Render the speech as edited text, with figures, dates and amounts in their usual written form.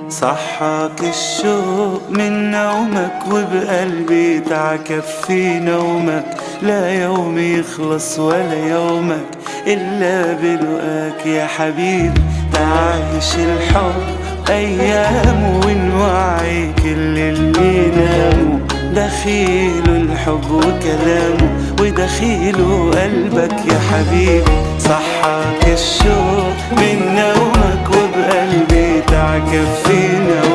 صحاك الشوق من نومك وبقلبي تعكف في نومك، لا يوم يخلص ولا يومك إلا بلقاك يا حبيبي. تعيش الحب أيام ونوعي كل اللي ناموا، دخيله الحب وكلامه ودخيله قلبك يا حبيبي. صحاك الشوق من نومك وبقلبي تعكف في نومك،